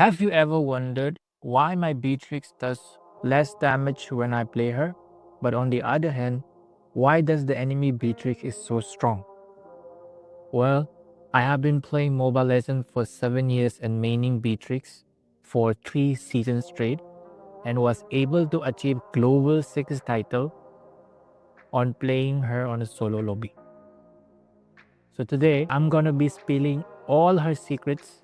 Have you ever wondered why my Beatrix does less damage when I play her, but on the other hand, why does the enemy Beatrix is so strong? Well, I have been playing Mobile Legends for 7 years and maining Beatrix for 3 seasons straight and was able to achieve Global 6 title on playing her on a solo lobby. So today, I'm gonna be spilling all her secrets.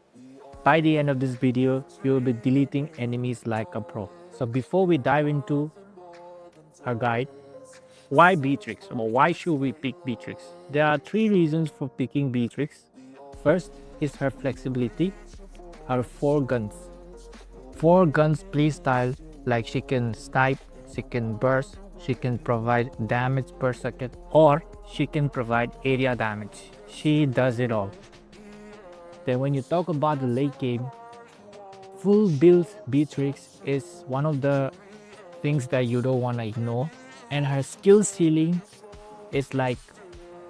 By the end of this video, you will be deleting enemies like a pro. So before we dive into her guide, why Beatrix? Or why should we pick Beatrix? There are 3 reasons for picking Beatrix. First is her flexibility, her 4 guns. 4 guns playstyle, like she can snipe, she can burst, she can provide damage per second, or she can provide area damage. She does it all. Then when you talk about the late game, full build Beatrix is one of the things that you don't want to ignore, and her skill ceiling is like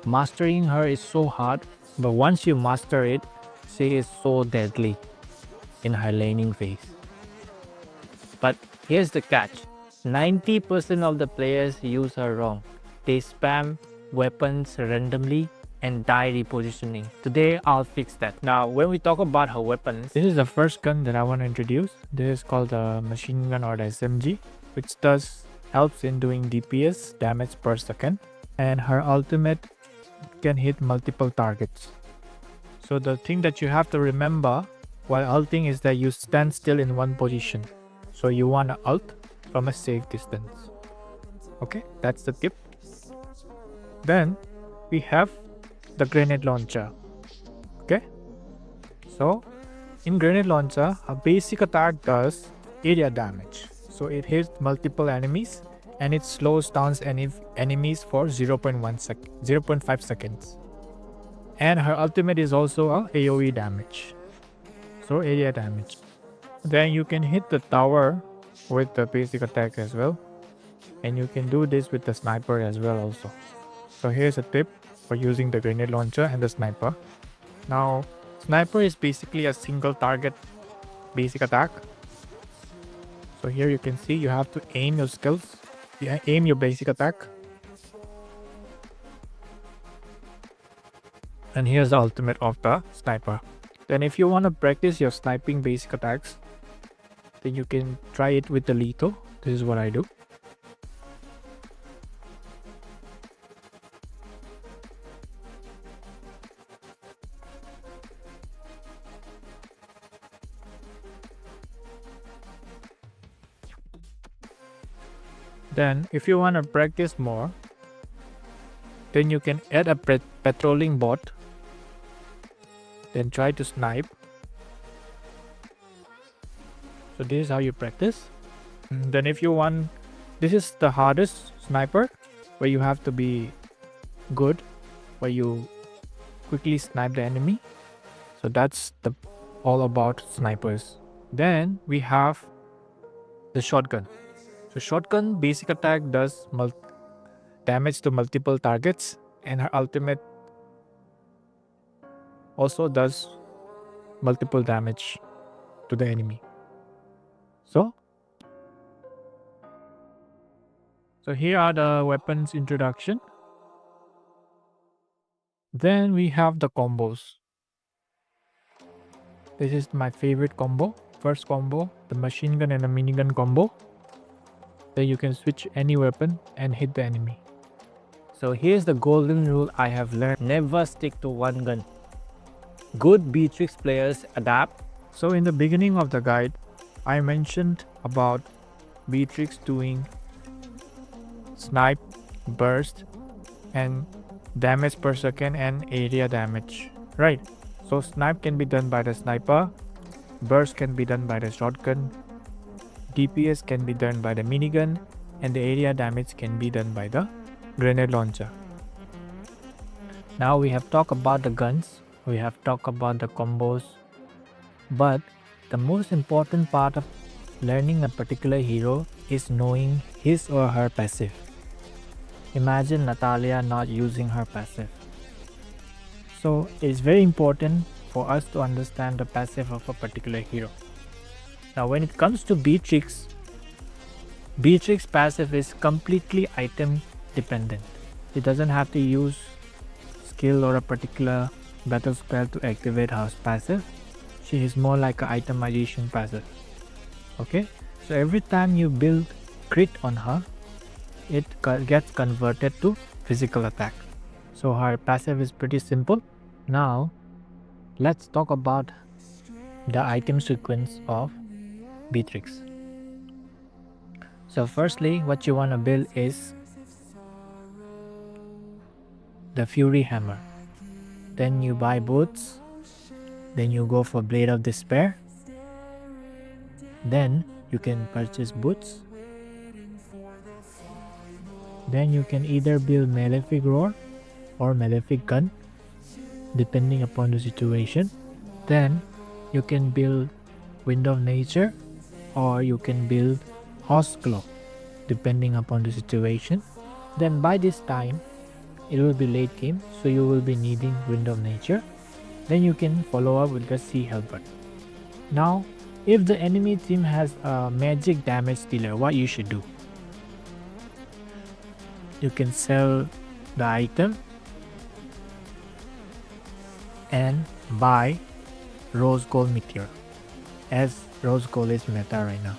mastering her is so hard, but once you master it, she is so deadly in her laning phase. But here's the catch, 90% of the players use her wrong. They spam weapons randomly and die repositioning. Today I'll fix that. Now when we talk about her weapons, this is the first gun that I want to introduce. This is called the machine gun or the SMG, which helps in doing DPS, damage per second, and her ultimate can hit multiple targets. So the thing that you have to remember while ulting is that you stand still in one position. So you want to ult from a safe distance. Okay, that's the tip. Then we have the grenade launcher. Okay, so in grenade launcher, a basic attack does area damage. So it hits multiple enemies and it slows down enemies for 0.5 seconds. And her ultimate is also a AoE damage. So area damage. Then you can hit the tower with the basic attack as well. And you can do this with the sniper as well also. So here's a tip for using the grenade launcher and the sniper. Now, sniper is basically a single target basic attack. So here you can see you have to aim your skills. You aim your basic attack. And here's the ultimate of the sniper. Then if you want to practice your sniping basic attacks, then you can try it with the lethal. This is what I do. Then if you want to practice more, then you can add a patrolling bot. Then try to snipe. So this is how you practice. Then if you want, this is the hardest sniper where you have to be good, where you quickly snipe the enemy. So that's all about snipers. Then we have the shotgun. So shotgun basic attack does damage to multiple targets, and her ultimate also does multiple damage to the enemy. So here are the weapons introduction. Then we have the combos. This is my favorite combo. First combo, the machine gun and the minigun combo. Then you can switch any weapon and hit the enemy. So here's the golden rule I have learned. Never stick to one gun. Good Beatrix players adapt. So in the beginning of the guide, I mentioned about Beatrix doing snipe, burst, and damage per second and area damage. Right. So snipe can be done by the sniper, burst can be done by the shotgun, DPS can be done by the minigun, and the area damage can be done by the grenade launcher. Now we have talked about the guns, we have talked about the combos, but the most important part of learning a particular hero is knowing his or her passive. Imagine Natalia not using her passive. So it is very important for us to understand the passive of a particular hero. Now when it comes to Beatrix passive is completely item dependent. It doesn't have to use skill or a particular battle spell to activate her passive. She is more like an itemization passive. Okay, so every time you build crit on her, it gets converted to physical attack. So her passive is pretty simple. Now let's talk about the item sequence of Beatrix. So firstly, what you want to build is the Fury Hammer. Then you buy boots. Then you go for Blade of Despair. Then you can purchase boots. Then you can either build Malefic Roar or Malefic Gun, depending upon the situation. Then you can build Wind of Nature, or you can build Horse Claw, depending upon the situation. Then by this time, it will be late game, so you will be needing Wind of Nature. Then you can follow up with the Sea Halberd. Now, if the enemy team has a magic damage dealer, what you should do? You can sell the item and buy Rose Gold Meteor, as Rose Gold is meta right now.